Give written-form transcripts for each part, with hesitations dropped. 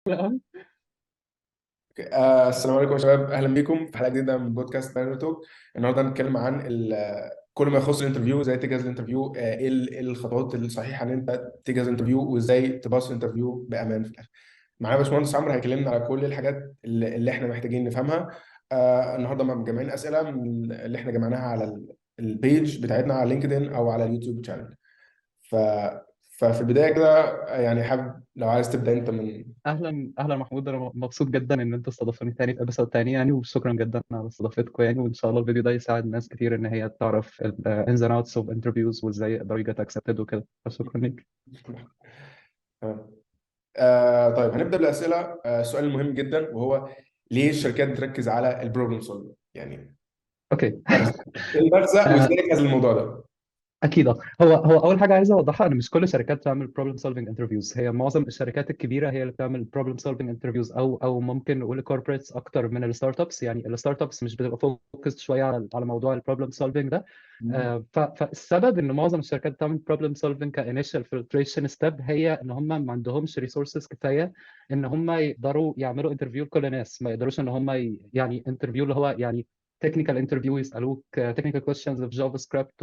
السلام عليكم يا شباب، اهلا بيكم في حلقه جديده من بودكاست بانر توك. النهارده هنتكلم عن كل ما يخص الانترفيو، ازاي تجهز الانترفيو، إيه الخطوات الصحيحه ان انت تجهز الانترفيو، وازاي تباص الانترفيو بامان في الاخر. معانا باشمهندس عمرو هيكلمنا على كل الحاجات اللي احنا محتاجين نفهمها. النهارده مجمعين اسئله من اللي احنا جمعناها على البيج بتاعتنا على لينكدين او على اليوتيوب شانل. ف ففي البدايه كده، يعني حابب لو عايز تبدا انت من. اهلا اهلا محمود، انا مبسوط جدا ان انت استضفتني تاني في ابيسود تاني يعني، وشكرا جدا على استضافتكم يعني. وان شاء الله الفيديو ده يساعد ناس كتير ان هي تعرف الانز اند اوتس اوف انترفيوز وازاي يقدروا يجت اكسبتد وكده، فشكرا ليك. تمام. طيب هنبدأ بالأسئلة. السؤال المهم جدا وهو ليه الشركات بتركز على البروبلم سولفنج؟ يعني اوكي. مغزى، إيه المغزى آه، وازاي نجهز الموضوع ده؟ اكيد. هو اول حاجه عايز اوضحها ان مش كل الشركات بتعمل بروبلم سولفنج انترفيوز. هي معظم الشركات الكبيره هي اللي بتعمل بروبلم سولفنج انترفيوز، او ممكن نقول الكوربريتس اكتر من الستارت ابس. يعني الستارت ابس مش بتبقى فوكس شويه على موضوع البروبلم سولفنج ده. مم. فالسبب ان معظم الشركات بتعمل بروبلم سولفنج كانيشال فلتريشن ستيب هي ان هم ما عندهمش ريسورسز كفايه ان هم يقدروا يعملوا انترفيو لكل الناس. ما يقدروش ان هم يعني انترفيو اللي هو يعني تكنيكال انترفيو، يسالوك تكنيكال كويستشنز في جافا سكريبت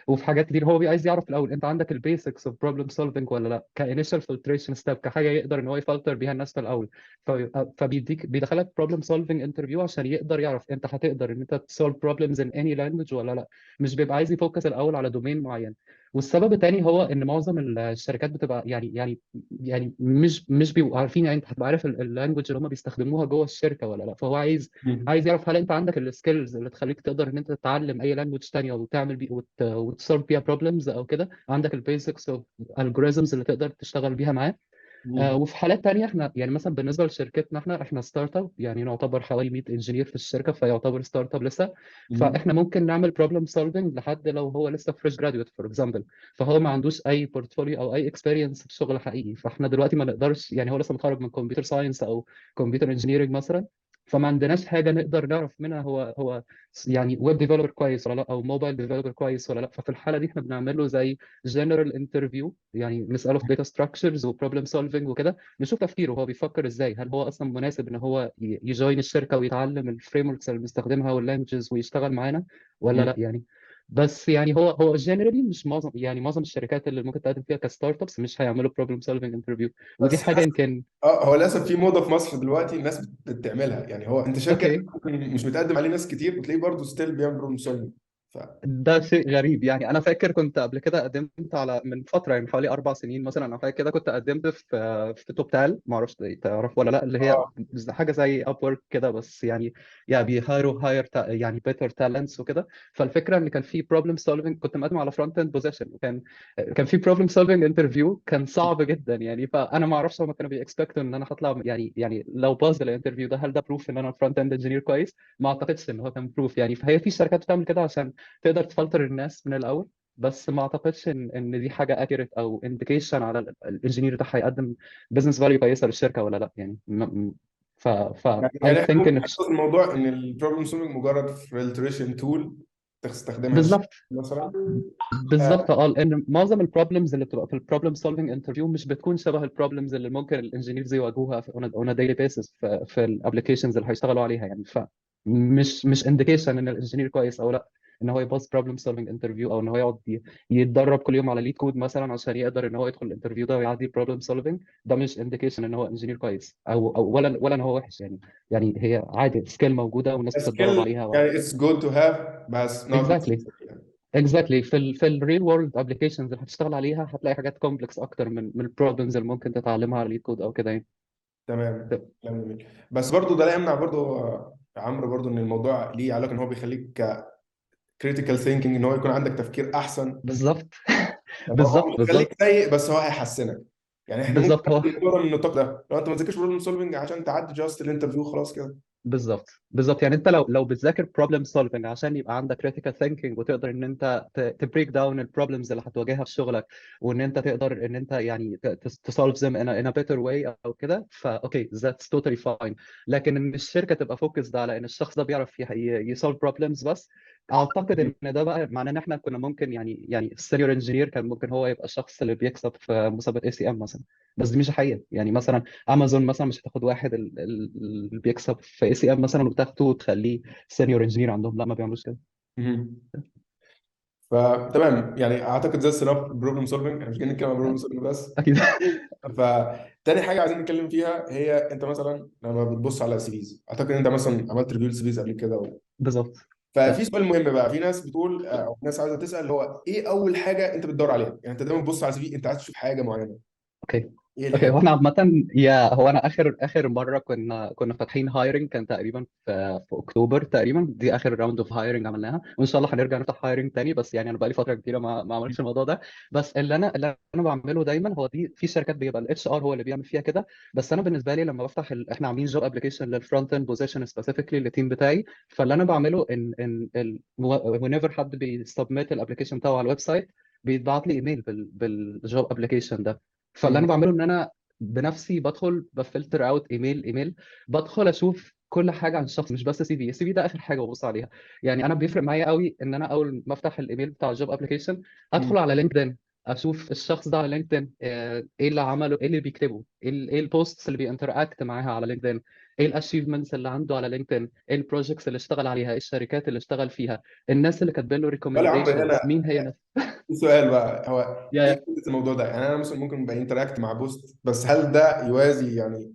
وفي حاجات كتير. هو عايز يعرف الاول انت عندك البيسكس اوف بروبلم سولفنج ولا لا، كانيشال فلتريشن ستيب، كحاجه يقدر ان هو يفلتر بيها الناس في الاول. بيدخلك بروبلم سولفنج انترفيو عشان يقدر يعرف انت هتقدر ان انت تسولف بروبلمز ان اني لانجوج ولا لا. مش بيبقى عايز يفوكس الاول على دومين معين. والسبب الثاني هو ان معظم الشركات بتبقى يعني مش بيبقوا عارفين. يعني انت هتبقى عارف اللانجوج اللي هم بيستخدموها جوه الشركه ولا لا. فهو مم. عايز يعرف هل انت عندك السكيلز اللي تخليك تقدر ان انت تتعلم اي لانجوج تانية وتعمل بيه وتسولف بيها بروبلمز او كده. عندك البيزكس اوف الجوريزمز اللي تقدر تشتغل بيها معاه. مم. وفي حالات تانية احنا يعني مثلا بالنسبه لشركتنا احنا ستارت اب، يعني نعتبر حوالي 100 انجينير في الشركه، فيعتبر ستارت اب لسه. مم. فاحنا ممكن نعمل بروبلم سولفنج لحد لو هو لسه فريش جراديويت فور اكزامبل، فهو ما عندوش اي بورتفوليو او اي اكسبيرينس في شغل حقيقي. فاحنا دلوقتي ما نقدرش، يعني هو لسه متخرج من كمبيوتر ساينس او كمبيوتر انجينيرنج مثلا، فما عندناش حاجه نقدر نعرف منها هو يعني ويب ديفلوبر كويس ولا لا، او موبايل ديفلوبر كويس ولا لا. ففي الحاله دي احنا بنعمل له زي جنرال انترفيو، يعني نساله في داتا ستراكشرز وبروبلم سولفنج وكده، نشوف تفكيره هو بيفكر ازاي، هل هو اصلا مناسب ان هو يجوين الشركه ويتعلم الفريم وركس اللي بنستخدمها واللانجز ويشتغل معانا ولا مم. لا يعني. بس يعني هو جنرالي مش معظم، يعني معظم الشركات اللي ممكن تقدم فيها كستارت ابس مش هيعملوا بروبلم سولفنج انترفيو. ودي بس حاجه يمكن. هو للاسف في موضه في مصر دلوقتي الناس بتعملها. يعني هو انت شركه اوكي. ممكن مش بتقدم عليه ناس كتير، بتلاقيه برضه ستيل بيعمل بروبلم سولفنج. ف ده شيء غريب. يعني انا فاكر كنت قبل كده قدمت على من فتره، يعني حوالي 4 سنين مثلا او حاجه كده، كنت قدمت في توبتال، ما اعرفش تعرف ولا لا، اللي هي اه حاجه زي اب ورك كده، بس يعني بيهايروا يعني بيتر تالنتس وكده. فالفكره ان كان في بروبلم سولفنج، كنت مقدم على فرونت اند بوزيشن، وكان في بروبلم سولفنج انترفيو كان صعب جدا يعني. فانا ما اعرفش هم كانوا بيكسبكتوا ان انا هطلع يعني لو باز الانترفيو ده هل ده بروف ان انا فرونت اند انجينير كويس؟ ما اعتقدش ان هو كان بروف يعني. فهي في شركات بتعمل كده عشان تقدر تفلتر الناس من الاول. بس ما اعتقدش ان دي حاجه اكيوريت او انديكيشن على الانجينير ده هيقدم بزنس فاليو كويسه للشركه ولا لا يعني. ف اي يعني احنا ثينك ممكن ان نختصر الموضوع ان البروبلم سولفنج مجرد فلتريشن تول تستخدمها بالظبط. الشركه مثلا. بالظبط لان معظم البروبلمز اللي بتبقى في البروبلم سولفنج انترفيو مش بتكون شبه البروبلمز اللي ممكن الانجينيرز يواجهوها اون ديلي بيسس في الابلكيشنز اللي هيشتغلوا عليها يعني. فمش انديكيشن ان الانجينير كويس او لا ان هو يباص بروبلم سولفنج انترفيو، او ان هو يقعد يتدرب كل يوم على ليد كود مثلا عشان يقدر ان هو يدخل الانترفيو ده ويعدي البروبلم سولفنج. ده مش انديكيشن ان هو انجينير كويس او ولا ان هو وحش يعني. يعني هي عادي سكيل موجوده والناس بتتدرب سكيل عليها. يعني اتس جود تو هاف بس not اكزاكتلي. necessary يعني. اكزاكتلي في الريل وورلد ابلكيشنز اللي هتشتغل عليها هتلاقي حاجات كومبلكس اكتر من البروبلمز اللي ممكن تتعلمها على ليد كود او كده يعني. تمام، كلام جميل. بس برضو ده لا يمنع برضو يا عمرو برضو ان الموضوع ليه علاقه ان هو بيخليك كريتيكال ثينكينج، ان هو يكون عندك تفكير احسن. بالظبط. يعني هو مش بالظبط هيخليك بالظبط سيء بس هو هيحسنك. يعني احنا ممكن بالظبط. هو ناخد من النطاق ده، لو انت ما تذاكرش بروبلم سولفنج عشان تعدي جاست الانترفيو خلاص كده. بالظبط يعني انت لو بتذاكر بروبلم سولفنج عشان يبقى عندك كريتيكال ثينكينج وتقدر ان انت تبريك داون البروبلمز اللي هتواجهها في شغلك، وان انت تقدر ان انت يعني تسولف them in a better way او كده، اوكي that's totally fine. لكن ان الشركه تبقى فوكسد على ان الشخص ده بيعرف يسولف بروبلمز بس، اعتقد ان ده بقى معناه ان احنا كنا ممكن يعني السينيور انجينير كان ممكن هو يبقى الشخص اللي بيكسب في مسابقه اي سي ام مثلا. بس دي مش حقيقه. يعني مثلا امازون مثلا مش هتاخد واحد اللي بيكسب في اي سي ام مثلا وتاخده وتخليه سينيور انجينير عندهم. لا، ما بيعملوش كده. مهم. فتمام، يعني اعتقد ده السبب بروبلم سولفنج، احنا مش جايين نتكلم عن بروبلم سولفنج بس. اكيد. فتاني حاجه عايزين نتكلم فيها هي انت مثلا لما بتبص على سي فيز، اعتقد انت مثلا عملت ريفيو للسي فيز قبل كده بالظبط. ففي سؤال مهم بقى، في ناس بتقول او ناس عايزه تسال اللي هو ايه اول حاجه انت بتدور عليها؟ يعني انت دايما بتبص على سي في، انت عايز تشوف حاجه معينه، اوكي. ايه اوكي، الحاجه؟ هو احنا عامة، هو انا اخر مرة كنا فاتحين هايرنج كان تقريبا في اكتوبر تقريبا. دي اخر راوند اوف هايرنج عملناها، وان شاء الله هنرجع نفتح هايرنج تاني. بس يعني انا بقالي فترة كبيرة ما عملتش الموضوع ده. بس اللي انا بعمله دايما هو دي في شركات بيبقى الاتش ار هو اللي بيعمل فيها كده. بس انا بالنسبة لي لما بفتح احنا عاملين جوب ابلكيشن للفرونت اند بوزيشن سبيسيفيكلي للتيم بتاعي. فاللي انا بعمله ان whenever حد بيسبميت الابلكيشن بتاعه على الويب سايت بيتبعت لي ايميل بالجوب ابلكيشن ده. فاللي مم. انا بعمله ان انا بنفسي بدخل بفلتر اوت ايميل ايميل. بدخل اشوف كل حاجه عن الشخص، مش بس سي في. السي في ده اخر حاجه ببص عليها. يعني انا بيفرق معايا قوي ان انا اول ما افتح الايميل بتاع الجوب ابلكيشن مم. ادخل على لينكدين، اشوف الشخص ده على لينكدين ايه اللي عمله، ايه اللي بيكتبه، ايه البوستس اللي بينتراكت معاها على لينكدين، ايه الاشيفمنتس اللي عنده على لينكدين، ايه البروجكتس اللي اشتغل عليها، ايه الشركات اللي اشتغل فيها، الناس اللي كاتبين له ولا عمرو ريكومنديشنز هنا مين هي الناس. في سؤال بقى، هو ايه يا فكره الموضوع ده؟ يعني انا مثلا ممكن ابقى انتراكت مع بوست، بس هل ده يوازي يعني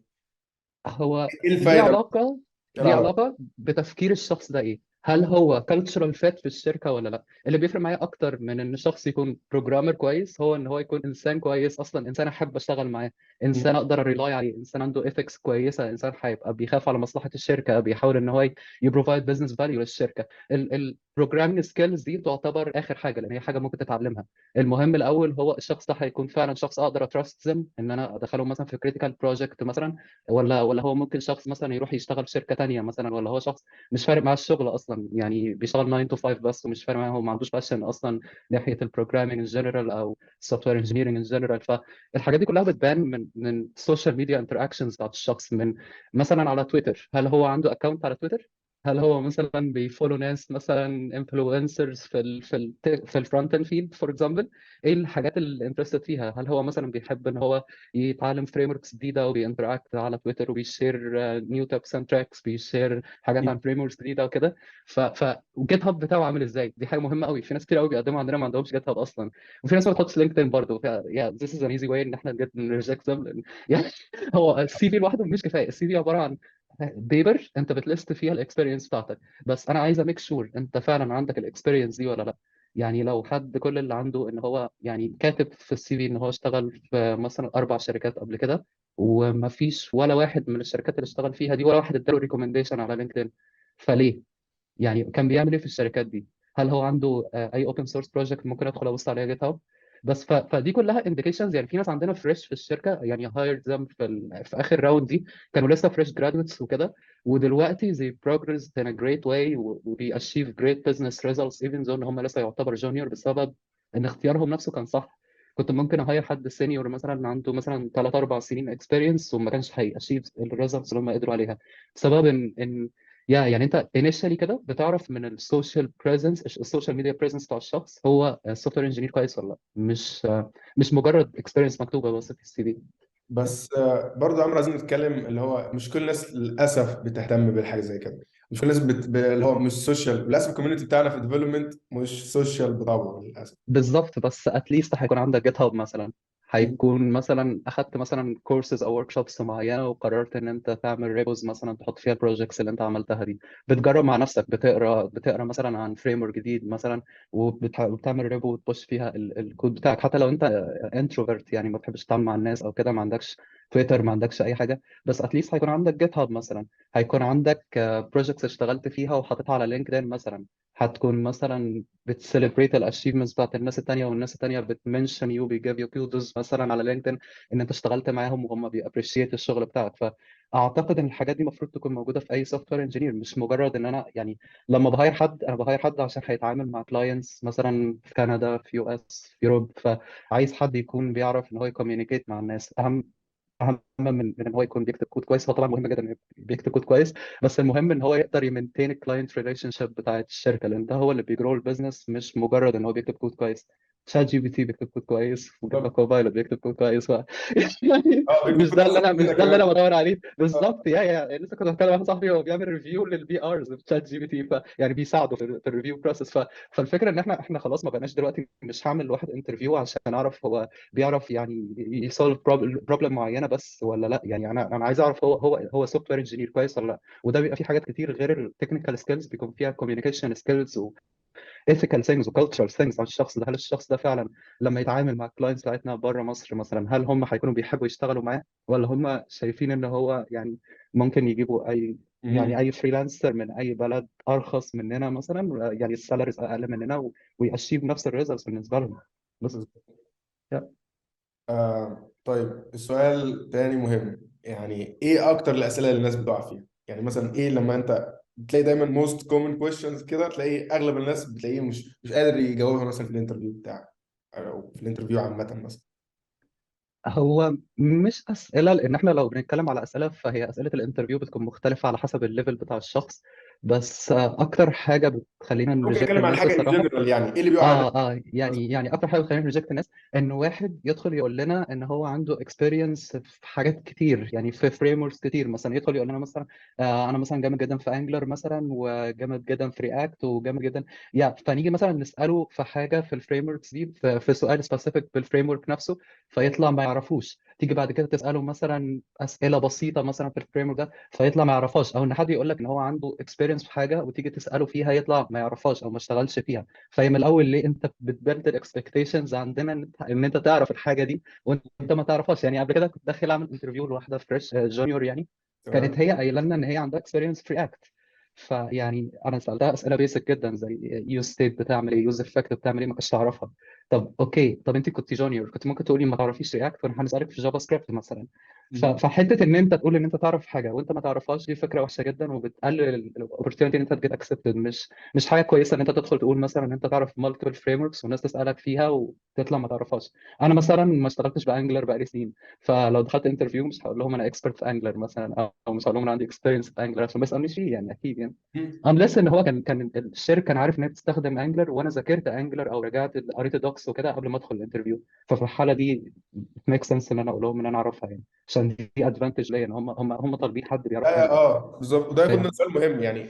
هو ايه ليه الفايده؟ علاقة ايه ليه العلاقه؟ علاقة بتفكير الشخص ده ايه. هل هو cultural fit في الشركة ولا لا؟ اللي بيفرق معايا اكتر من ان الشخص يكون بروجرامر كويس هو ان هو يكون انسان كويس اصلا، انسان احب اشتغل معاه، انسان اقدر ريلاي عليه، انسان عنده ethics كويسة، انسان هيبقى بيخاف على مصلحة الشركة، بيحاول ان هو يبروفايد بزنس فاليو للشركة. البروجرامينج سكيلز دي تعتبر اخر حاجة لان هي حاجة ممكن تتعلمها. المهم الاول هو الشخص ده هيكون فعلا شخص اقدر اتراست ان انا ادخله مثلا في كريتيكال بروجكت مثلا، ولا هو ممكن شخص مثلا يروح يشتغل في شركة تانية مثلا، ولا هو شخص مش فارق معاه الشغل اصلا، يعني بيشتغل 9 to 5 بس ومش فارق معاه، هو ما عندوش باشن اصلا ناحية البروجرامينج ان جنرال او السوفت وير انجينيرنج ان جنرال. فالحاجات دي كلها بتبان من السوشيال ميديا انتراكشنز بتاعت الشخص. من مثلا على تويتر، هل هو عنده اكونت على تويتر؟ هل هو مثلا بيفولو ناس مثلا انفلونسرز في الفرونت اند فيلد فور اكزامبل؟ ايه الحاجات اللي انترستد فيها؟ هل هو مثلا بيحب ان هو يتعلم فريم وركس جديده وبينتراكت على تويتر وبيشير نيو تيبس اند تراكس، بيشير حاجات عن فريم وركس جديده وكده؟ والجيت هاب بتاعه عامل ازاي؟ دي حاجه مهمه قوي. في ناس كتير قوي بيقدموا عندنا ما عندهمش جيت هاب اصلا. وفي ناس ما بتحطش لينكدين برضه. يا ذيس از ان ايزي واي ان احنا نريجكت ذم. يعني هو السي في لوحده مش كفايه. السي في عباره عن بيبر انت بتلست فيها الاكسبيرينس بتاعتك، بس انا عايز اميك شور انت فعلا عندك الاكسبيرينس دي ولا لا. يعني لو حد كل اللي عنده ان هو يعني كاتب في السي في ان هو اشتغل في مثلا 4 شركات قبل كده، وما فيش ولا واحد من الشركات اللي اشتغل فيها دي ولا واحد اداله ريكومنديشن على لينكدين، فليه؟ يعني كان بيعمل ايه في الشركات دي؟ هل هو عنده اي اوبن سورس بروجكت ممكن ادخل ابص عليها جيت هاب؟ بس فدي كلها انديكيشنز. يعني في ناس عندنا فريش في الشركه، يعني هايرد ذم في اخر راوند دي كانوا لسه فريش جرادويتس وكده، ودلوقتي زي progress in a great way وبيأشيف great business results even though ان هم لسه يعتبر جونيور بسبب ان اختيارهم نفسه كان صح. كنت ممكن اهير حد سينيور مثلا عنده مثلا 3 4 سنين اكسبيرينس وما كانش هيأشيف الريزلتس اللي هم قدروا عليها، بسبب ان يعني انت initially كده بتعرف من السوشيال بريزنس، السوشيال ميديا بريزنس بتاع الشخص، هو سوفت وير انجينير كويس ولا لا. مش مجرد اكسبيرينس مكتوبه بس في السي في. بس برضه عمرو عايزين نتكلم اللي هو مش كل الناس للاسف بتهتم بالحاجه زي كده، مش كل الناس اللي هو مش سوشيال، للاسف الكوميونتي بتاعنا في ديفلوبمنت مش سوشيال بطبعه للاسف. بالظبط. بس اتليست هيكون عندك جيت هاب مثلا، هيكون مثلا اخدت مثلا كورسز او ورك شوبس معينه وقررت ان انت تعمل ريبوز مثلا تحط فيها البروجكتس اللي انت عملتها دي، بتجرب مع نفسك، بتقرا مثلا عن فريم ورك جديد مثلا، وبتعمل ريبو وتبص فيها الكود بتاعك. حتى لو انت انتروفيرت يعني ما بتحبش تتعامل مع الناس او كده، ما عندكش تويتر، ما عندكش اي حاجه، بس اتليست هيكون عندك جيت هاب مثلا، هيكون عندك بروجكتس اشتغلت فيها وحاططها على لينكدين مثلا، هتكون مثلا بتسليبريت الاشيفمنتس بتاعت الناس التانية، والناس التانية بتمنشن يو بيجيف يو كيودز مثلا على لينكدين ان انت اشتغلت معاهم وهم بيابريشيت الشغل بتاعك. فاعتقد ان الحاجات دي المفروض تكون موجوده في اي سوفت وير انجينير، مش مجرد ان انا يعني لما بهاير حد انا بهاير حد عشان هيتعامل مع كلاينتس مثلا في كندا، في يو اس، في يوروب، فعايز حد يكون بيعرف ان هو يكوميونيكيت مع الناس. اهم اهم من ان هو يكون بيكتب كود كويس. هو طبعا مهم جدا انه بيكتب كود كويس، بس المهم ان هو يقدر يمنتين الكلاينت ريليشن شيب بتاعت الشركه، لان ده هو اللي بيجرو البيزنس، مش مجرد ان هو بيكتب كود كويس. شات جي بي تي بيكتب كود كويس، وجيت بالظبط. كوبايلوت بيكتب كود كويس يعني اه بيكتب مش كود ده اللي احسن انا منك اللي كمان. انا بدور عليه اه. بالظبط. يا لسه كنت بتكلم مع واحد صاحبي، هو بيعمل ريفيو للبي ارز في شات جي بي تي، يعني بيساعده في الريفيو بروسيس. فالفكره ان احنا خلاص ما بقناش دلوقتي مش هعمل لواحد انترفيو عشان اعرف هو بيعرف يعني يسولف بروبلم معينه بس ولا لا. يعني انا عايز اعرف هو سوفت وير انجينير كويس ولا لا. وده بيبقى فيه حاجات كتير غير التكنيكال سكيلز، بيكون فيها كوميونيكيشن سكيلز ethical things و cultural things عن الشخص ده. هل الشخص ده فعلا لما يتعامل مع الكلاينتس بتاعتنا بره مصر مثلا، هل هم هيكونوا بيحبوا يشتغلوا معاه، ولا هم شايفين ان هو يعني ممكن يجيبوا مهم. اي فريلانسر من اي بلد ارخص مننا مثلا، يعني السالاريز اقل مننا ويأشيف نفس الريزلتس بالنسبه لهم بس. طيب السؤال تاني مهم، يعني ايه اكتر الاسئله اللي الناس بتقع فيها؟ يعني مثلا ايه لما انت بتلاقي دايما most common questions كده، تلاقي اغلب الناس بتلاقيه مش قادر يجاوبها مثلا في الانترفيو بتاعك او في الانترفيو عامه مثلا. هو مش أسئلة، لأن إحنا لو بنتكلم على أسئلة فهي أسئلة الانترفيو بتكون مختلفة على حسب الليفل بتاع الشخص. بس أكتر حاجة بتخلينا ممكن نريجكت اتكلم عن الناس حاجه ان الصراحة. جنرال، يعني ايه اللي بيقع على الناس؟ يعني اكتر حاجه بتخلينا نريجكت الناس ان واحد يدخل يقول لنا ان هو عنده اكسبيرينس في حاجات كتير، يعني في فريم وركس كتير. مثلا يدخل يقول لنا مثلا انا مثلا جامد جدا في انجلر مثلا، وجامد جدا في رياكت، وجامد جدا فنيجي مثلا نساله في حاجه في الفريم وركس دي، في سؤال سبيسيفيك بالفريم ورك نفسه، فيطلع ما يعرفوش. تيجي بعد كده تساله مثلا اسئله بسيطه مثلا في الفريم ورك ده، فيطلع ما يعرفهاش. او ان حد يقول لك ان هو عنده اكسبيرينس في حاجه وتيجي تساله فيها يطلع ما يعرفهاش او ما اشتغلش فيها. فهي من الاول ليه انت بتبلد الاكسبكتيشنز عندنا ان انت تعرف الحاجه دي وانت ما تعرفهاش. يعني قبل كده كنت داخل اعمل انترفيو لواحده فريش جونيور يعني، كانت تمام. هي قايله لنا ان هي عندها اكسبيرينس في رياكت. فيعني انا سالتها اسئله بيسك جدا زي يوز ستيت بتعمل ايه، يوز افكت بتعمل ايه، ما كنتش تعرفها. طب اوكي، طب انت كنت جونيور، كنت ممكن تقولي ما تعرفيش رياكت وانا هنسالك في جافا سكريبت مثلا. مهم. فحته ان انت تقول ان انت تعرف حاجه وانت ما تعرفهاش، دي فكره وحشه جدا وبتقلل الاوبورتيونتي ان انت تجيت اكسبتد. مش حاجه كويسه ان انت تدخل تقول مثلا ان انت تعرف مالتيبل فريم وركس والناس تسالك فيها وتطلع ما تعرفهاش. انا مثلا ما اشتغلتش بانجلر بقالي سنين، فلو دخلت انترفيو مش هقول لهم انا اكسبرت في انجلر مثلا، او مش هقول لهم انا عندي اكسبيرينس في انجلر عشان ما يسالنيش فيه، يعني اكيد يعني. مهم. unless ان هو كان الشركه كان عارف ان هي بتستخدم انجلر وانا ذاكرت انجلر او رجعت قريت الدوكس وكده قبل ما ادخل الانترفيو، ففي الحاله دي ميك سنس ان انا اقول لهم ان انا اعرفها يعني، عشان دي ادفانتج ليا ان هم طالبين حد بيعرف انجلر. بالظبط، وده ياخدنا فاهم. سؤال مهم يعني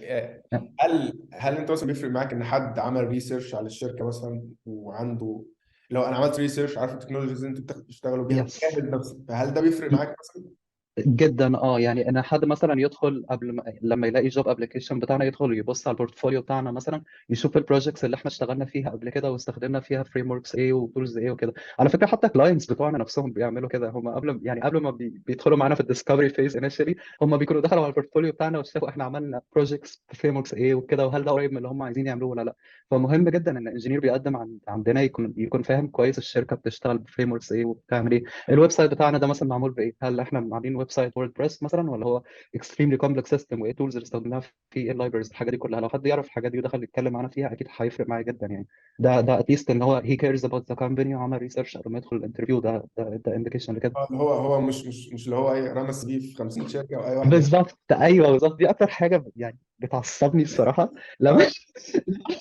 هل انت مثلا بيفرق معاك ان حد عمل ريسيرش على الشركه مثلا وعنده، لو انا عملت ريسيرش عارف التكنولوجيز اللي انتوا بتشتغلوا بيها يس. وجاهد نفسك، فهل ده بيفرق معاك مثلا؟ جدا يعني ان حد مثلا يدخل قبل ما لما يلاقي جوب ابلكيشن بتاعنا، يدخل يبص على البورتفوليو بتاعنا مثلا، يشوف البروجكتس اللي احنا اشتغلنا فيها قبل كده واستخدمنا فيها فريم وركس ايه وتولز ايه وكده. على فكره حتى كلاينتس بتوعنا نفسهم بيعملوا كده. هم قبل ما بيدخلوا معانا في الديسكفري فيز انيشالي، هم بيكونوا دخلوا على البورتفوليو بتاعنا وشافوا احنا عملنا بروجكتس فريم وركس ايه وكده، وهل ده قريب من اللي هم عايزين يعملوه ولا لا. فمهم جدا ان الانجينير بيقدم عندنا يكون فاهم كويس الشركه بتشتغل بفريم وركس ايه وبتعمل ايه. الويب سايت بتاعنا ده مثلا معمول بايه، هل احنا عاملين ويب سايت ووردبريس مثلا، ولا هو اكستريملي كومبلكس سيستم، وايه التولز اللي استخدمناها فيه، ايه اللايبرز، الحاجات دي كلها. لو حد يعرف الحاجات دي ودخل يتكلم معانا فيها اكيد هيفرق معايا جدا يعني. ده اتليست ان هو هي كيرز اباوت ذا كومباني وعمل ريسيرش قبل ما يدخل الانترفيو. ده انديكيشن لكده. هو مش اللي هو ايه رمى السي في 50 شركه واي واحده. بالظبط، ايوه بالظبط. دي اكتر حاجه يعني بتعصبني الصراحه لما اه.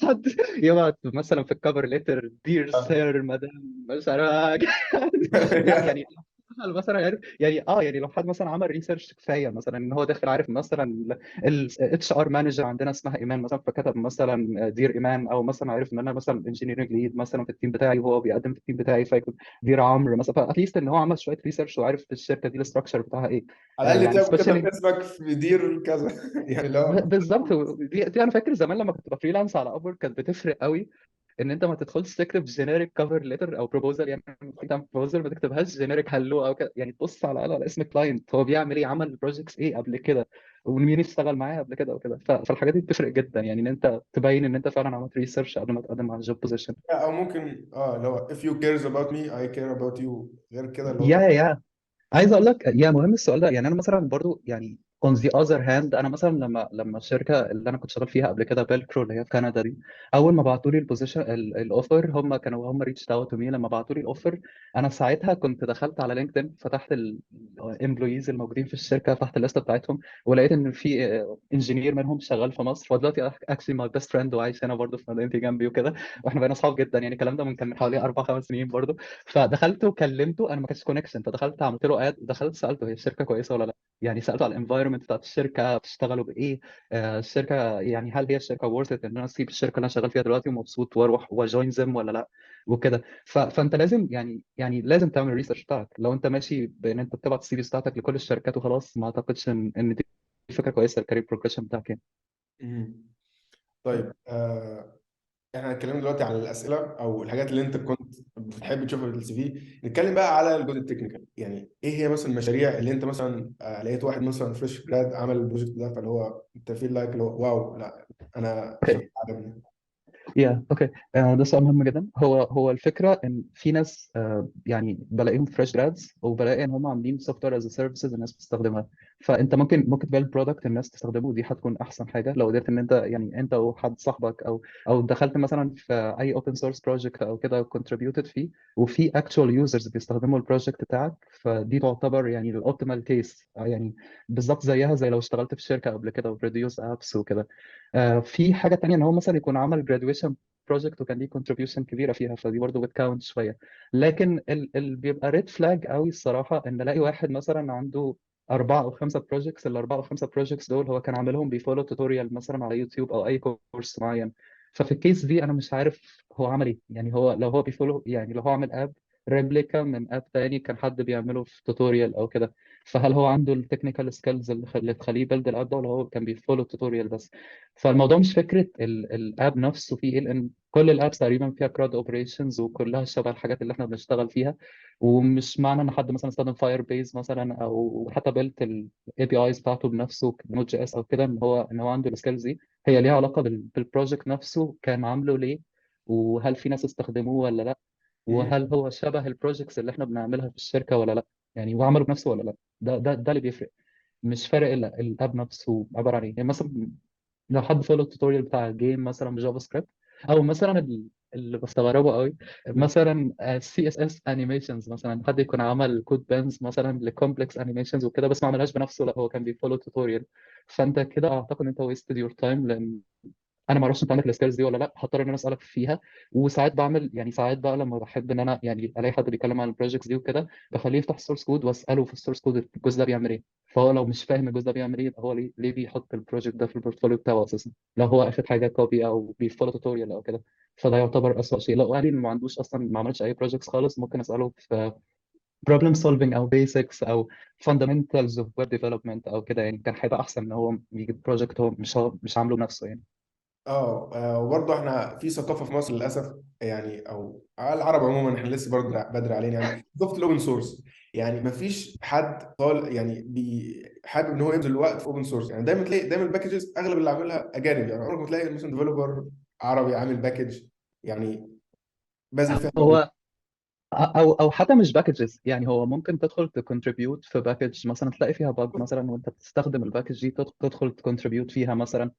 حد يبعت مثلا في الكفر ليتر دير سير مدام مش عارف لا يعني دخل مثلا يعني لو حد مثلا عمل ريسيرش كفايه مثلا ان هو داخل عارف مثلا الاتش ار مانجر عندنا اسمها ايمان مثلا، فكتب مثلا دير ايمان، او مثلا عارف ان انا مثلا انجينيرنج ليد مثلا في التيم بتاعي وهو بيقدم في التيم بتاعي، فيكون دير عمرو مثلا. فاتليست ان هو عمل شويه ريسيرش وعارف الشركه دي الاستراكشر بتاعها ايه. على الاقل يعني كتب سبيشالي اسمك في دير كذا يعني لو. بالظبط. دي انا فاكر زمان لما كنت بفريلانس على ابور كانت بتفرق قوي ان انت ما تدخلش تكتب جينيريك كفر ليتر او بروبوزال. يعني لما تيجي تعمل بروبوزال ما تكتبهاش جينيريك هلو او كده، يعني تبص على الاقل على اسم الكلاينت، هو بيعمل ايه، عمل بروجكتس ايه قبل كده، ومين اشتغل معاه قبل كده وكده. فالحاجات دي بتفرق جدا، يعني ان انت تبين ان انت فعلا عملت ريسيرش قبل ما تقدم على الجوب بوزيشن. او ممكن اللي هو if you cares about me I care about you، غير كده اللي هو. يا عايز اقول لك، يا مهم السؤال ده. يعني انا مثلا برضو يعني on the other hand انا مثلا لما الشركه اللي انا كنت شغال فيها قبل كده بيلكرو اللي هي في كندا دي، اول ما بعتوا لي البوزيشن الاوفر، هم ريتش اوت تو مي لما بعتوا لي الاوفر. انا ساعتها كنت دخلت على لينكدين، فتحت الامبلويز الموجودين في الشركه، فتحت الليسته بتاعتهم، ولقيت ان في انجينير منهم شغال في مصر، ودلوقتي اكشلي ماي بيست فريند وعايش هنا برضه في مدينتي جنبي وكده، واحنا بقينا اصحاب جدا يعني. الكلام ده كان من حوالي 4 5 سنين برضه. فدخلت وكلمته، انا ما كانش كونكشن، فدخلت عملت له اد ودخلت سالته هي الشركه كويسه ولا لا. يعني سالته على الانفايرمنت بتاعت الشركه، بتشتغلوا بايه، الشركه يعني هل هي الشركه ورث ان انا اسيب الشركه اللي انا شغال فيها دلوقتي ومبسوط واروح واجوين زم ولا لا وكده. فانت لازم يعني لازم تعمل الريسيرش بتاعك. لو انت ماشي بان انت بتبعت السي في بتاعتك لكل الشركات وخلاص، ما اعتقدش ان دي فكره كويسه الكارير بروجريشن بتاعك يعني. مم. طيب احنا هنتكلم دلوقتي على الاسئله او الحاجات اللي انت كنت بتحب تشوفها في السي في. نتكلم بقى على الجزء التكنيكال، يعني ايه هي مثلا المشاريع اللي انت مثلا لقيت واحد مثلا فريش جراد عمل البروجكت ده، فاللي هو انت فيل لايك واو، لا انا اوكي. شغال عجبني. اوكي. ده سؤال مهم جدا. هو الفكره ان في ناس يعني بلاقيهم فريش جرادز، وبلاقي ان هم عاملين سوفت وير از سيرفيسز الناس بتستخدمها. فانت ممكن تبيع برودكت الناس تستخدمه، ودي هتكون احسن حاجه لو قدرت ان انت يعني انت وحد صاحبك او دخلت مثلا في اي اوبن سورس بروجكت او كده وكونتريبيوتد فيه، وفي اكشوال يوزرز بيستخدموا البروجكت بتاعك، فدي تعتبر يعني الاوبتيمال كيس يعني. بالظبط زيها زي لو اشتغلت في شركه قبل كده وبروديوس ابس وكده. في حاجه تانية ان هو مثلا يكون عمل جراديويشن بروجكت وكان ليه كونتريبيوشن كبيره فيها، فدي برضه بتكاونت شويه. لكن اللي بيبقى ريد فلاج قوي الصراحه ان الاقي واحد مثلا عنده 4 أو 5 بروجكتس، ال4 أو 5 بروجكتس دول هو كان عاملهم بيفولو توتوريال مثلا على يوتيوب او اي كورس معين. ففي الكيس دي انا مش عارف هو عمل ايه يعني. هو لو هو بيفولو يعني لو هو عامل اب ريبليكا من اب تاني كان حد بيعمله في توتوريال او كده، فهل هو عنده التكنيكال سكيلز اللي تخليه يبلد الاب ده، ولا هو كان بيفولو التوتوريال بس؟ فالموضوع مش فكره الاب نفسه فيه ايه، لان كل الابس تقريبا فيها كراد اوبريشنز وكلها شبه الحاجات اللي احنا بنشتغل فيها. ومش معنى ان حد مثلا استخدم فاير بيز مثلا او حتى بيلت الاي بي ايز بتاعته بنفسه نوت جي اس او كده ان هو عنده السكيلز دي. هي ليها علاقه بالبروجكت نفسه كان عامله ليه، وهل في ناس استخدموه ولا لا، مم. وهل هو شبه البروجكتس اللي احنا بنعملها في الشركه ولا لا، يعني وعمله بنفسه ولا لا. ده اللي بيفرق. مش فارق الاب نفسه عباره عن ايه. يعني مثلا لو حد فولو التوتوريال بتاع جيم مثلا بجافا سكريبت، او مثلا اللي بستغربه قوي مثلا سي اس اس انيميشنز، مثلا حد يكون عمل كود بانز مثلا لكومبلكس انيميشنز وكده بس ما عملهاش بنفسه، لا هو كان بيفولو توتوريال. فانت كده اعتقد ان انت ويستد يور تايم، لان انا ما اعرفش انت عندك السكيلز دي ولا لا، هضطر ان انا اسالك فيها. وساعات بعمل يعني ساعات بقى لما بحب ان انا يعني الاقي حد بيتكلم عن البروجكتس دي وكده، بخليه يفتح السورس كود واساله في السورس كود الجزء ده بيعمل ايه. فهو لو مش فاهم الجزء ده بيعمل ايه، يبقى هو ليه بيحط البروجكت ده في البورتفوليو بتاعه اساسا، لو هو اخد حاجه كوبي او بيفولو توتوريال او كده. فده يعتبر اسوء شيء. لو قال لي إنه ما عندوش اصلا، ما عملش اي بروجكتس خالص، ممكن اساله في problem solving او basics او fundamentals of web development او كده، يعني كان هيبقى احسن ان هو يجيب بروجكت هو مش عامله بنفسه يعني. وبرضه احنا في ثقافه في مصر للاسف، يعني او على العرب عموما احنا لسه برضه بدري علينا، يعني ثقافه الاوبن سورس. يعني ما فيش حد طال يعني حابب ان هو يبذل الوقت في اوبن سورس. يعني دايما الباكجز اغلب اللي عاملها اجانب، يعني عمرك ما تلاقي مثلا ديفلوبر عربي عامل باكج يعني باذل فيها مجهود. هو او حتى مش باكجز، يعني هو ممكن تدخل تكونتريبيوت في باكج مثلا تلاقي فيها باج مثلا، وانت بتستخدم الباكج دي تدخل تكونتريبيوت فيها مثلا.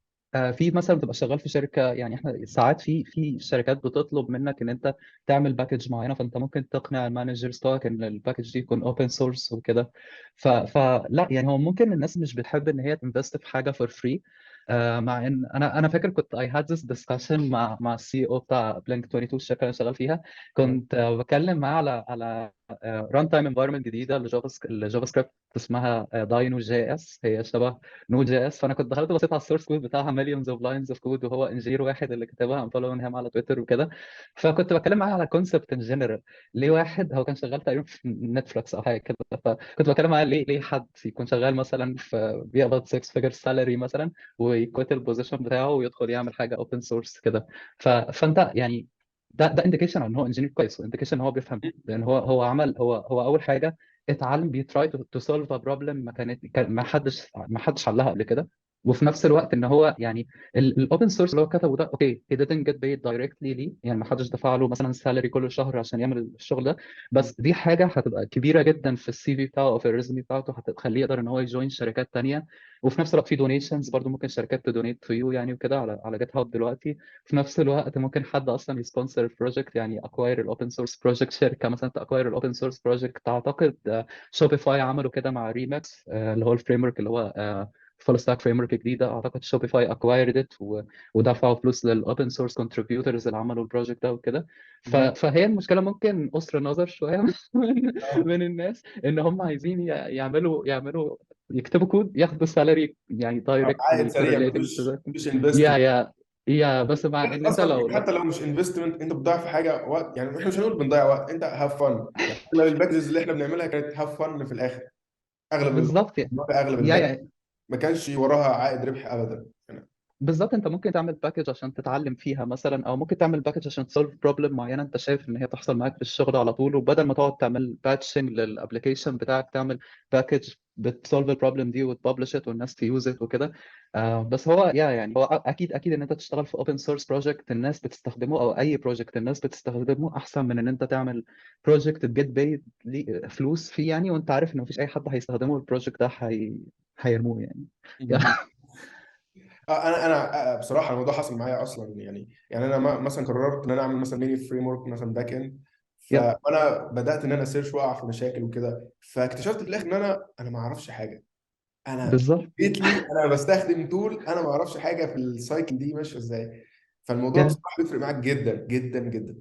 في مثلا بتبقى شغال في شركه، يعني احنا ساعات في شركات بتطلب منك ان انت تعمل باكج معينه، فانت ممكن تقنع المانجرز بتوعك ان الباكج دي يكون اوبن سورس وكده. فلا يعني هو ممكن الناس مش بتحب ان هي تنفست في حاجه فور فري. مع ان انا فاكر كنت I had this discussion مع السي او بتاع بلينك 22 الشركه اللي انا شغال فيها. كنت بكلم معاه على ران تايم انفايرمنت جديده لجافا سكريبت اسمها داينو جي اس، هي شبه نود جي اس. فانا كنت دخلت بصيت على السورس كود بتاعها، مليونز اوف لاينز اوف كود، وهو انجينير واحد اللي كتبها، ام فولوين هيم على تويتر وكده. فكنت بتكلم معاه على كونسبت ان جنرال. ليه واحد هو كان شغال تقريبا في نتفلكس او حاجه كده، فكنت بتكلم معاه ليه حد يكون شغال مثلا في بيقبض 6 فيجر سالري مثلا ويكوت البوزيشن بتاعه ويدخل يعمل حاجه اوبن سورس كده. فانت يعني ده انديكيشن ان هو انجينير كويس، وانديكيشن ان هو بيفهم، لان هو عمل هو اول حاجه اتعلم بيتراي تو سولف ا بروبلم ما حدش حلها قبل كده. وفي نفس الوقت ان هو يعني الاوبن سورس اللي هو كتبه ده، اوكي he didn't get paid directly ليه، يعني ما حدش دفع له مثلا سالري كل شهر عشان يعمل الشغل ده، بس دي حاجه هتبقى كبيره جدا في السي في بتاعه او في الريزومي بتاعته، هتخليه يقدر ان هو يجوين شركات تانيه. وفي نفس الوقت في دونيشنز برضو، ممكن شركات تدونيت تو يو يعني وكده على جيت هاب دلوقتي. في نفس الوقت ممكن حد اصلا يسبونسر البروجكت، يعني اكواير الاوبن سورس بروجكت، شركه مثلا تاكواير الاوبن سورس بروجكت. اعتقد شوبيفاي عملوا كده مع ريماكس، اللي هو الفريم ورك اللي هو فول ستاك فريم ورك جديده. اعتقد شوبيفاي اكوايرد ات ودفعوا فلوس للاوبن سورس كونتريبيوتورز اللي عملوا البروجكت ده وكده. مهم. فهي المشكله ممكن قصر نظر شويه من اه من الناس، ان هم عايزين يعملوا يكتبوا كود ياخدوا سالري يعني عائد دايركتلي سريع، كورليتنج تو مفيش ذات. مفيش يا انفستمنت. يا يا بس مع ان انت اصلا لو حتى لو مش انفستمنت، انت بتضيع في حاجه وقت، يعني احنا مش هنقول بنضيع وقت، انت هاف فن. يعني اغلب الباكجز اللي احنا بنعملها كانت هاف فن في الاخر. اغلب بالظبط يعني. اغلب يا الباك يا ما كانش وراها عائد ربحي ابدا يعني. بالظبط، انت ممكن تعمل باكج عشان تتعلم فيها مثلا، او ممكن تعمل باكج عشان تسولف بروبلم معينه انت شايف ان هي تحصل معاك في الشغل على طول، وبدل ما تقعد تعمل باتشنج للابلكيشن بتاعك، تعمل باكج بتسولف البروبلم دي وتبلش ات والناس تيوز ات وكده. بس هو يعني هو اكيد ان انت تشتغل في اوبن سورس بروجكت الناس بتستخدمه، او اي بروجكت الناس بتستخدمه، احسن من ان انت تعمل بروجكت تجيت بايد فلوس فيه يعني، وانت عارف ان مفيش اي حد هيستخدمه البروجكت ده هيرموه يعني. مهم. انا بصراحه الموضوع حصل معايا اصلا، يعني انا مثلا قررت ان انا اعمل مثلا ميني فريم ورك مثلا باك اند. يب فانا بدات ان انا سيرش واقع في مشاكل وكده، فاكتشفت في الاخر ان انا ما اعرفش حاجه. انا بالظبط. لي انا بستخدم تول، انا ما اعرفش حاجه في السايكل دي ماشيه ازاي. فالموضوع Yeah. بصراحه بيفرق معاك جدا جدا جدا.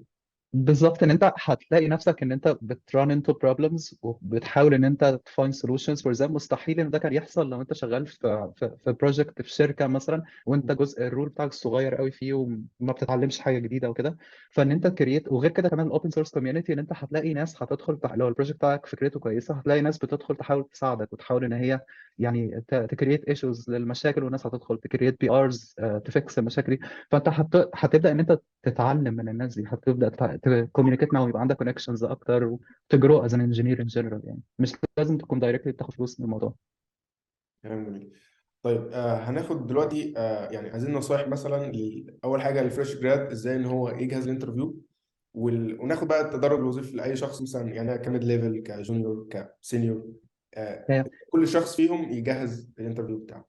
بالظبط، ان انت هتلاقي نفسك ان انت بتران انتو بروبلمز وبتحاول ان انت تفايند سولوشنز فور ذات. مستحيل ان ده كان يحصل لو انت شغال في بروجكت في شركه مثلا، وانت جزء الرول بتاعك صغير قوي فيه وما بتتعلمش حاجه جديده وكده. فان انت كرييت، وغير كده كمان الاوبن سورس كوميونتي، ان انت هتلاقي ناس هتدخل لو البروجكت بتاعك فكرته كويسه، هتلاقي ناس بتدخل تحاول تساعدك وتحاول ان هي يعني تكريت ايشوز للمشاكل، والناس هتدخل تكريت بي ارز تفكس المشاكل دي. فانت هتبدا ان انت تتعلم من الناس دي، هتبدا تكوميونيكيت معاهم، يبقى عندك كونكشنز اكتر، وتجرو از ان انجينير ان جنرال يعني، مش لازم تكون دايركتلي بتاخد فلوس من الموضوع. كلام جميل. طيب هناخد دلوقتي يعني عايزين نصايح مثلا اول حاجه للفريش جراد، ازاي ان هو يجهز الانترفيو، وناخد بقى التدرج الوظيفي لاي شخص مثلا، يعني كميد ليفل، كجونيور، كسينيور. آه كل شخص فيهم يجهز الانترفيو بتاعه.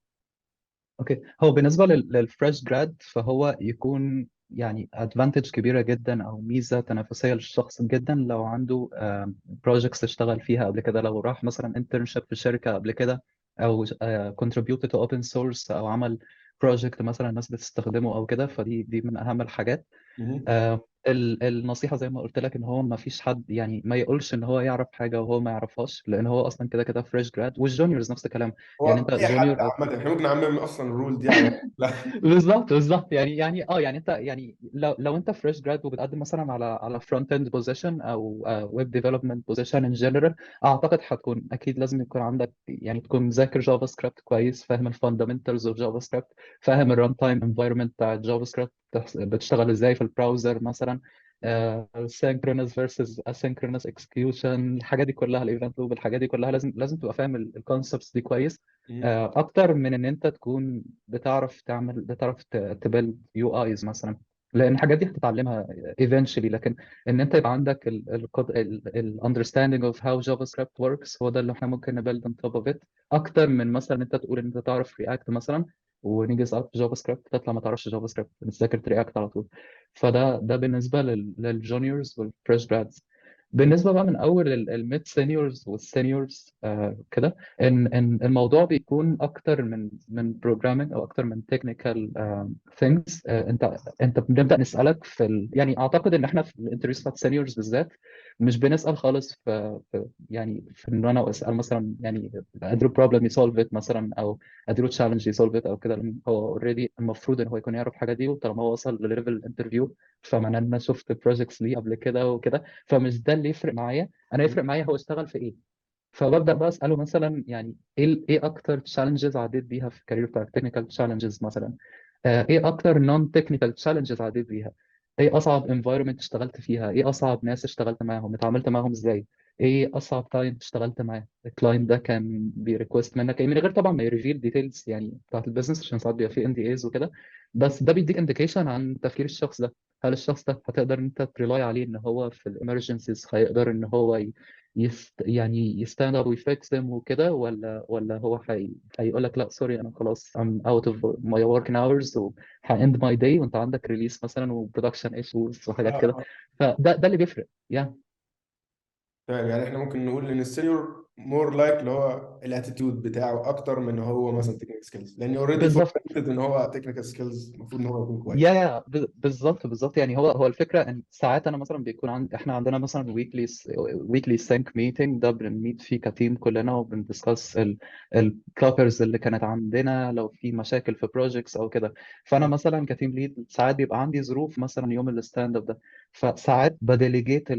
اوكي، هو بالنسبه للفريش جراد، فهو يكون يعني ادفانتج كبيره جدا او ميزه تنافسيه للشخص جدا لو عنده بروجكتس اشتغل فيها قبل كده، لو راح مثلا انترنشيب في شركه قبل كده، او contributed to open source، او عمل بروجكت مثلا الناس بتستخدمه او كده. فدي من اهم الحاجات. مهم. النصيحة زي ما قلت لك، ان هو ما فيش حد يعني ما يقولش ان هو يعرف حاجة وهو ما يعرفهاش، لان هو اصلا كده كده فريش جراد، والجونيورز نفس الكلام. يعني هو انت اي حد جونيور او عامه، احنا ممكن نعمم اصلا الرول دي على لا. بالظبط يعني انت يعني لو انت فريش جراد وبتقدم مثلا على فرونت اند بوزيشن او ويب ديفلوبمنت بوزيشن ان جنرال، اعتقد هتكون اكيد لازم يكون عندك يعني تكون مذاكر جافا سكريبت كويس، فاهم الفاندامنتالز اوف جافا سكريبت، فاهم الران تايم انفايرمنت بتاع جافا سكريبت بتشتغل ازاي في البراوزر مثلا، synchronous versus asynchronous execution، الحاجات دي كلها، الايفنت لوب، الحاجات دي كلها لازم تبقى فاهم الكونسبتس دي كويس. مهم. اكتر من ان انت تكون بتعرف تبيلد يو ايز مثلا، لان الحاجات دي هتتعلمها eventually. لكن ان انت يبقى عندك ال understanding of how JavaScript works، هو ده اللي احنا ممكن نبيلد on top of it، اكتر من مثلا انت تقول ان انت تعرف رياكت مثلا، ونيجي ساعات في جافا سكريبت تطلع ما تعرفش جافا سكريبت، بتذاكر رياكت على طول. ده بالنسبه للجونيورز والفريش جرادز. بالنسبه بقى من اول الميد سينيورز والسينيورز كده، ان الموضوع بيكون اكتر من بروجرامينج او اكتر من تكنيكال ثينجز. انت بنبدا نسالك يعني اعتقد ان احنا في الانترفيوز بتاعت السينيورز بالذات مش بنسال خالص يعني في ان انا اسال مثلا يعني اديله بروبلم يسولف ات مثلا، او اديله تشالنج يسولف ات او كده، لأن هو اوريدي المفروض ان هو يكون يعرف الحاجه دي، وطالما هو وصل لليفل الانترفيو فمعناه ان انا شفت بروجكتس ليه قبل كده وكده. فمش ده اللي يفرق معايا، انا يفرق معايا هو اشتغل في ايه. فببدا بقى اساله مثلا يعني ايه اكتر تشالنجز عديت بيها في الكارير بتاعك، تكنيكال تشالنجز مثلا، ايه اكتر نون تكنيكال تشالنجز عديت بيها، ايه اصعب انفايرمنت اشتغلت فيها، ايه اصعب ناس اشتغلت معاهم، اتعاملت معاهم ازاي، ايه اصعب كلاينت اشتغلت معاه؟ الكلاينت ده كان بيريكوست منك ايه، من غير طبعا ما يريفيل ديتيلز يعني بتاعت البيزنس، عشان ساعات بيبقى فيه ان دي ايز وكده. بس ده بيديك انديكيشن عن تفكير الشخص ده. هل الشخص ده هتقدر انت تريلاي عليه ان هو في الامرجنسيز هيقدر ان هو يعني يستاند اب ويفكس them وكده، ولا هو هيقول لك لا سوري انا خلاص I'm out of my working hours وهاند ماي داي، وانت عندك ريليس مثلا وبرودكشن ايشوز وحاجات كده. آه. فده اللي بيفرق يعني. تمام، يعني احنا ممكن نقول ان السينيور مور لايك اللي هو الاتيتيود بتاعه اكتر من ان هو مثلا تكنيكال سكيلز، لان اوريدي بالظبط. فورمنتد ان هو تكنيكال سكيلز المفروض ان هو يكون يا كويس. يا بالظبط بالظبط. يعني هو الفكره ان ساعات انا مثلا بيكون احنا عندنا مثلا ويكلي سينك ميتنج، ده بنميت فيه كتيم كلنا وبندسكاس البلوكرز اللي كانت عندنا لو في مشاكل في بروجكتس او كده. فانا مثلا كتيم ليد ساعات بيبقى عندي ظروف مثلا يوم الستاند اب ده، فساعات بديليجيت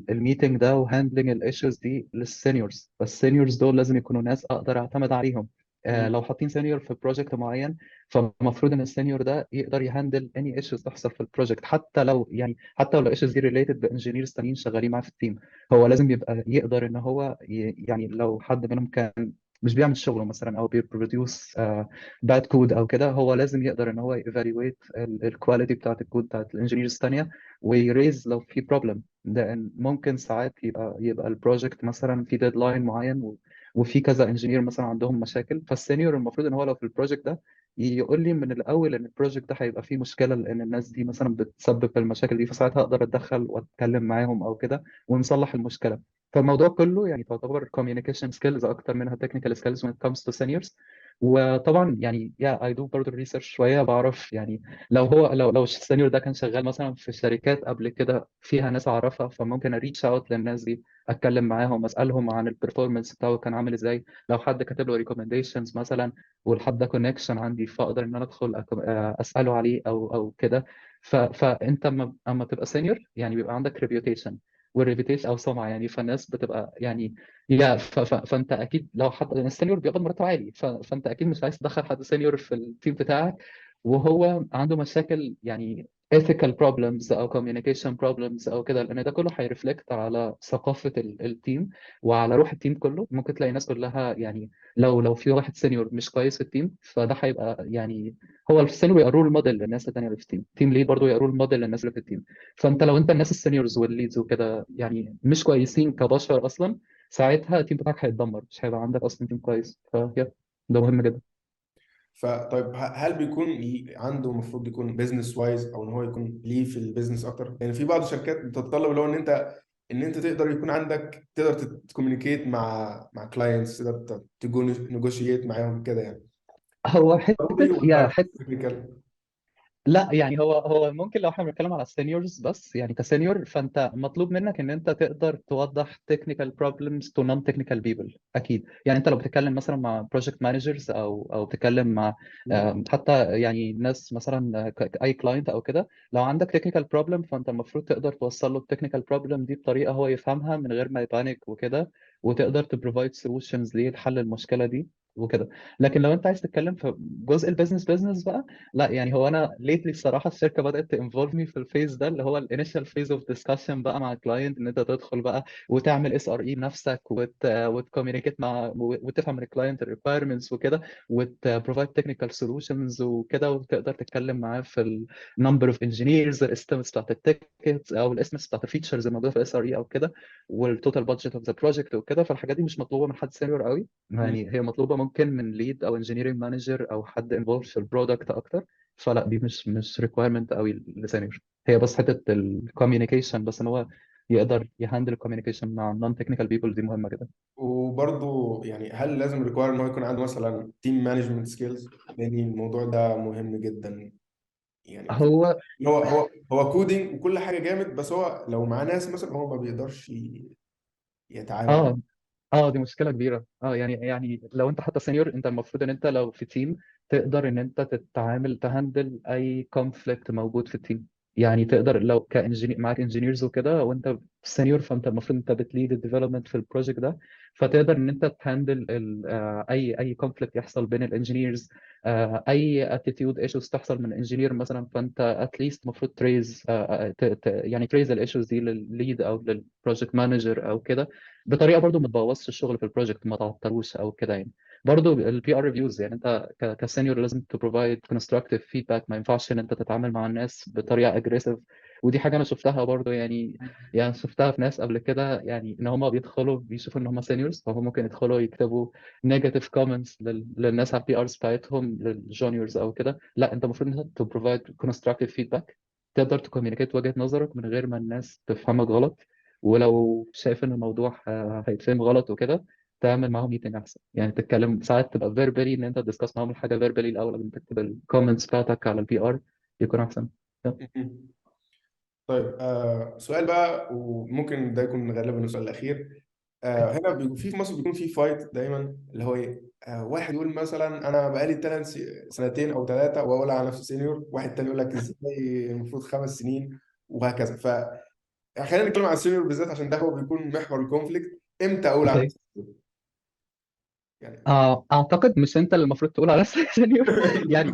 الميتنج ده وهاندلنج الايشوز دي للسينيورز. فالسينيورز دول لازم يكونوا ناس اقدر اعتمد عليهم. مم. لو حاطين سينيور في بروجكت معين، فالمفروض ان السينيور ده يقدر يهندل اني ايشوز تحصل في البروجكت، حتى لو الايشوز دي ريليتد بانجينيرز تانيين شغالين معاه في التيم. هو لازم يبقى يقدر ان هو يعني لو حد منهم كان مش بيعمل شغله مثلا او بيبروديوس باد كود او كده، هو لازم يقدر ان هو ايفالويت الكواليتي بتاعت الكود بتاعت الانجينيرز الثانيه، ويريز لو في بروبلم. لان ممكن ساعات يبقى البروجكت مثلا في ديدلاين معين وفي كذا انجينير مثلا عندهم مشاكل، فالسينيور المفروض ان هو لو في البروجكت ده يقول لي من الاول ان البروجكت ده هيبقى فيه مشكله، لان الناس دي مثلا بتسبب المشاكل دي، فساعتها اقدر اتدخل واتكلم معاهم او كده ونصلح المشكله. فالموضوع كله يعني تعتبر communication skills اكتر منها technical skills when it comes to seniors. وطبعا يعني اي دو برضه ريسيرش شويه، بعرف يعني لو السينيور ده كان شغال مثلا في شركات قبل كده فيها ناس اعرفها، فممكن اريتش اوت للناس دي، اتكلم معاهم اسالهم عن البرفورمانس بتاعه كان عامل ازاي. لو حد كاتب له ريكومنديشنز مثلا والحد ده كونكشن عندي، فاقدر ان انا ادخل اساله عليه او كده. فانت اما تبقى سينيور يعني بيبقى عندك ريبيوتيشن، والريبيوتيشن او سمعه يعني، فالناس بتبقى يعني فانت اكيد لو حد السينيور بيقبض مرتب عالي، فانت اكيد مش عايز تدخل حد سينيور في التيم بتاعك وهو عنده مشاكل يعني ethical problems او communication problems او كده، لان ده كله هيرفلكت على ثقافه التيم وعلى روح التيم كله. ممكن تلاقي الناس كلها يعني لو في واحد سينيور مش كويس في التيم، فده هيبقى يعني هو السينيور يبقى رول موديل للناس التانيه اللي في التيم، تيم ليد برضه يبقى رول موديل للناس اللي في التيم. فانت لو انت الناس السينيورز والليدز وكده يعني مش كويسين كبشر اصلا، ساعتها التيم بتاعك هيتدمر، مش هيبقى عندك اصلا تيم كويس. ده مهم جدا. فطيب هل بيكون عنده المفروض يكون بيزنس وايز او ان هو يكون ليه في البيزنس اكتر؟ يعني في بعض الشركات بتتطلب اللي هو ان انت تقدر يكون عندك تقدر تكومينيكيت مع كلاينتس، تقدر تنيجوشيت معاهم كده يعني. هو ضروري حته ولا حته تكنيكال؟ لا يعني هو ممكن لو احنا بنتكلم على السينيورز بس، يعني كسينيور فانت مطلوب منك ان انت تقدر توضح technical problems to non technical people اكيد. يعني انت لو بتتكلم مثلا مع project managers او بتتكلم مع حتى يعني ناس مثلا اي كلاينت او كده، لو عندك technical problem فانت المفروض تقدر توصل له التكنيكال problem دي بطريقه هو يفهمها من غير ما يبانك وكده، وتقدر تبروفايد solutions ليه لحل المشكله دي وكده. لكن لو انت عايز تتكلم في جزء البيزنس بقى، لا يعني هو انا ليتلي الصراحه الشركه بدات تنفولف مي في الفيز ده، اللي هو الانيشال فيز اوف ديسكشن بقى مع الكلاينت، ان انت تدخل بقى وتعمل اس ار اي بنفسك وتكوميونيكيت وتفهم من الكلاينت الريكويرمنتس وكده، وتبروفايد تكنيكال سولوشنز وكده، وتقدر تتكلم معاه في النمبر اوف انجينيرز، الاستيمتس بتاعت التيكتس او الاستيمتس بتاعت الفيتشرز الموجوده في الاس ار اي او كده، والتوتال بادجت اوف ذا بروجكت وكده. فالحاجات دي مش مطلوبه من حد سينيور قوي، يعني هي مطلوبه ممكن من ليد او انجينيرنج مانجر او حد انفولد في البرودكت اكتر. فلا دي مش ريكويرمنت قوي لسينيور، هي بس حته الكوميونيكيشن بس، ان هو يقدر يهندل الكوميونيكيشن مع نون تكنيكال بيبل، دي مهمه جدا. وبرضه يعني هل لازم ريكواير ان هو يكون عنده مثلا تيم مانجمنت سكيلز؟ لان الموضوع ده مهم جدا. يعني في هو هو كودينج وكل حاجه جامد، بس هو لو معاه ناس مثلا هو ما بيقدرش يتعامل. اه دي مشكله كبيره. يعني لو انت حتى سينيور، انت المفروض ان انت لو في تيم تقدر ان انت تتعامل تهندل اي كونفليكت موجود في التيم. يعني تقدر لو كانجينير معاك انجينيرز وكده وانت سينيور، فانت المفروض انت بتليد الديفلوبمنت في البروجكت ده، فتقدر ان انت تهندل اي كونفليكت يحصل بين الانجينيرز، اي اتيتيود ايشوز تحصل من انجينير مثلا، فانت اتليست المفروض تريز يعني تريز الايشوز دي للليد او للبروجكت مانجر او كده، بطريقه برضو ما تبوظش الشغل في البروجكت، ما تعطلوش او كده يعني. برضو البي ار ريفيوز، يعني انت كسينيور لازم تبروفايد كونستراكتيف فيدباك، ما ينفعش ان انت تتعامل مع الناس بطريقه اجريسيف. ودي حاجه انا شفتها برضو يعني، يعني شفتها في ناس قبل كده، يعني ان هم بيدخلوا بيشوفوا ان هم سينيورز، فهم ممكن يدخلوا يكتبوا نيجاتيف كومنتس للناس على البي ارز بتاعتهم للجونيورز او كده. لا، انت المفروض انك تبروفايد كونستراكتيف فيدباك، تقدر تكوميونيكيت وجهه نظرك من غير ما الناس تفهمك غلط. ولو شايف ان الموضوع هيتفهم غلط وكده، تعمل معاهم ميتنج احسن، يعني تتكلم ساعات تبقى فيربالي، ان انت تدسكس معاهم الحاجه فيربالي الاول قبل ما تكتب الكومنتس بتاعتك على البي ار، يكون احسن. طيب سؤال بقى، وممكن ده يكون غالبا السؤال الاخير. هنا بيكون في مصر بيكون في فايت دايما، اللي هو ايه، واحد يقول مثلا انا بقالي سنتين او ثلاثه واقول على نفسي سينيور، واحد تاني يقول لك ازاي المفروض 5 سنين، وهكذا. خلينا نتكلم عن السينيور بالذات عشان ده هو بيكون محور الكونفليكت. امتى اقول على اوكي. نفسي سينيور؟ يعني اعتقد مش انت اللي المفروض تقول على نفسك سينيور. يعني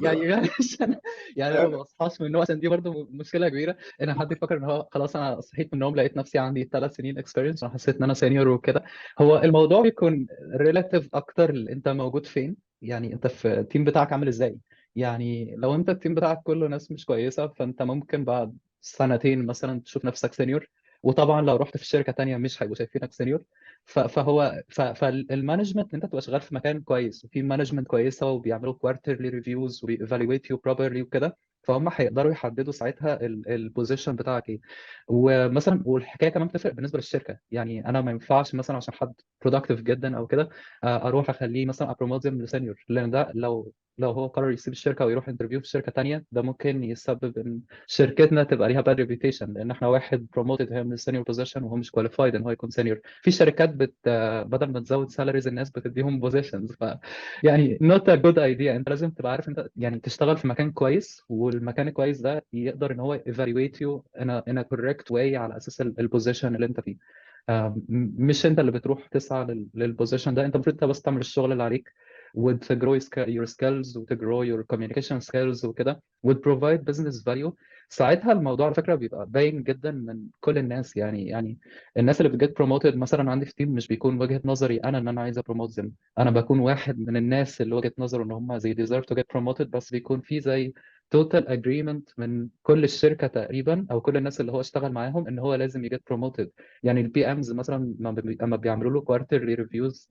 مش انا، يعني انا ما بصحاش من النوم، عشان دي برضه مشكله كبيره ان حد يفكر ان هو خلاص انا صحيت من النوم لقيت نفسي عندي 3 سنين اكسبيرينس، انا حسيت ان انا سينيور وكده. هو الموضوع بيكون ريلاتيف اكتر، انت موجود فين، يعني انت في التيم بتاعك عامل ازاي. يعني لو انت التيم بتاعك كله ناس مش كويسه، فانت ممكن بعد سنتين مثلا تشوف نفسك سينيور. وطبعا لو رحت في شركه تانيه مش هيبقوا شايفينك سينيور. فالمانجمنت ان انت تبقى شغال في مكان كويس وفي مانجمنت كويسه وبيعملوا كوارترلي ريفيوز وبييفالويت يو بروبرلي وكده، فهم هيقدروا يحددوا ساعتها البوزيشن بتاعك ايه. ومثلا والحكايه كمان بتفرق بالنسبه للشركه، يعني انا ما ينفعش مثلا عشان حد برودكتيف جدا او كده اروح اخليه مثلا ابروموتهم لسينيور، لان ده لو هو قرر يسيب الشركه ويروح انترفيو في شركه تانيه، ده ممكن يسبب ان شركتنا تبقى ليها باد ريبيوتيشن، لان احنا واحد بروموتد هي من السينيور بوزيشن وهو مش كواليفايد ان هو يكون سينيور. في شركات بدل ما تزود سالاريز الناس بتديهم بوزيشنز، يعني not a good idea. انت لازم تبقى عارف انت يعني تشتغل في مكان كويس، والمكان الكويس ده يقدر ان هو evaluate you in a correct way على اساس البوزيشن اللي انت فيه. مش انت اللي بتروح تسعى للبوزيشن ده، انت المفروض انت بس تعمل الشغل اللي عليك وتجرو your skills وتجرو your communication skills وكده وتبروفايد business value. ساعتها الموضوع على فكره بيبقى باين جدا من كل الناس، يعني الناس اللي بتجيت بروموتد مثلا عندي في تيم مش بيكون وجهة نظري انا ان انا عايز ابروموت them، انا بكون واحد من الناس اللي وجهة نظره ان هم زي deserve to get promoted، بس بيكون في زي total agreement من كل الشركة تقريبا او كل الناس اللي هو اشتغل معاهم ان هو لازم يجيت بروموتد. يعني البي امز مثلا لما بيعملوا له كوارترلي ريفيوز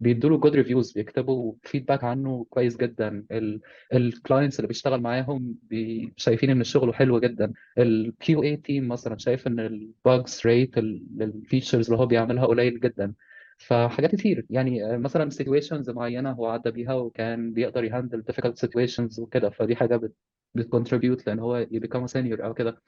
بيدوا له جود ريفيوز، بيكتبوا فيدباك عنه كويس جدا. الكلاينتس اللي بيشتغل معاهم شايفين ان الشغل حلو جدا. الكيو اي تيم مثلا شايف ان الباجز ريت الفيتشرز اللي هو بيعملها قليل جدا. فحاجات كتير يعني مثلا سيتويشنز معينه هو عدى بيها وكان بيقدر يهندل difficult situations وكده، فدي حاجه بتكونتريبيوت لان هو يبقى سينيور او كده.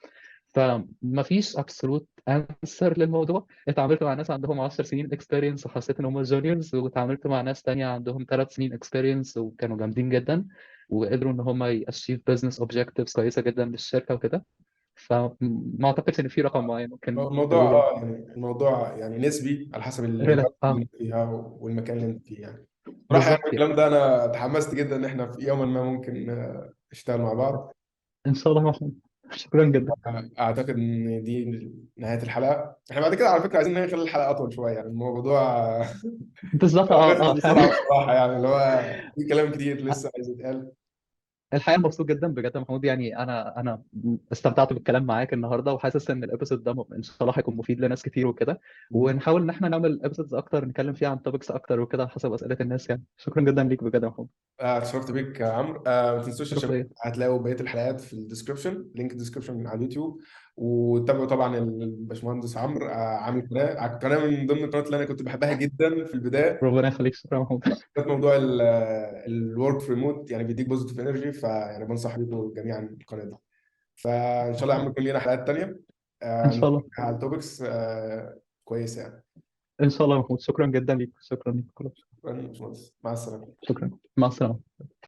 فما فيش ابسولوت انسر للموضوع. اتعاملت مع ناس عندهم 10 سنين اكسبيرينس وحسيت ان هم جونيورز، واتعاملت مع ناس تانية عندهم 3 سنين اكسبيرينس وكانوا جامدين جدا وقدروا ان هم يأشيف بزنس اوبجكتيفز كويسه جدا للشركه وكده. فما اعتقدش ان في رقم معين ممكن الموضوع تقوله. يعني الموضوع يعني نسبي على حسب ريلات اللي انت فيها والمكان اللي انت فيه يعني. صراحة يعني بالظبط يعني. الكلام ده انا تحمست جدا ان احنا في يوم ما ممكن نشتغل مع بعض. ان شاء الله يا محمود، شكرا جدا. اعتقد ان دي نهاية الحلقة. احنا بعد كده على فكرة عايزين نخلي الحلقة اطول شوية، يعني الموضوع بالظبط بياخد فعلا. بسرعة بصراحة، يعني اللي هو في كلام كتير لسه عايز يتقال. الحقيقه مبسوط جدا بجد يا محمود، يعني انا استمتعت بالكلام معاك النهارده، وحاسس ان الابيسود ده ان شاء الله هيكون مفيد لناس كتير وكده. ونحاول ان احنا نعمل ابيسودز اكتر نتكلم فيها عن توبكس اكتر وكده حسب اسئله الناس يعني. شكرا جدا ليك بجد يا محمود. اتشرفت بيك يا عمرو. ما تنسوش يا شرف شباب، ليا. هتلاقوا بقية الحلقات في الديسكربشن، لينك الديسكربشن على اليوتيوب. وتابعوا طبعا الباشمهندس عمرو، عامل قناة من ضمن القنوات اللي انا كنت بحبها جدا في البداية. ربنا يخليك، شكرا يا محمود. كانت موضوع الورك في ريموت، يعني بيديك بوزيتيف انرجي، فيعني بنصح بيكم جميعا القناة دي. فان شاء الله يا عم يكون لنا حلقات تانية ان شاء نتكلم الله. على التوبكس كويسة يعني. ان شاء الله يا محمود، شكرا جدا ليك، شكرا ليك. شكرا يا باشمهندس، مع السلامة. شكرا، مع السلامه.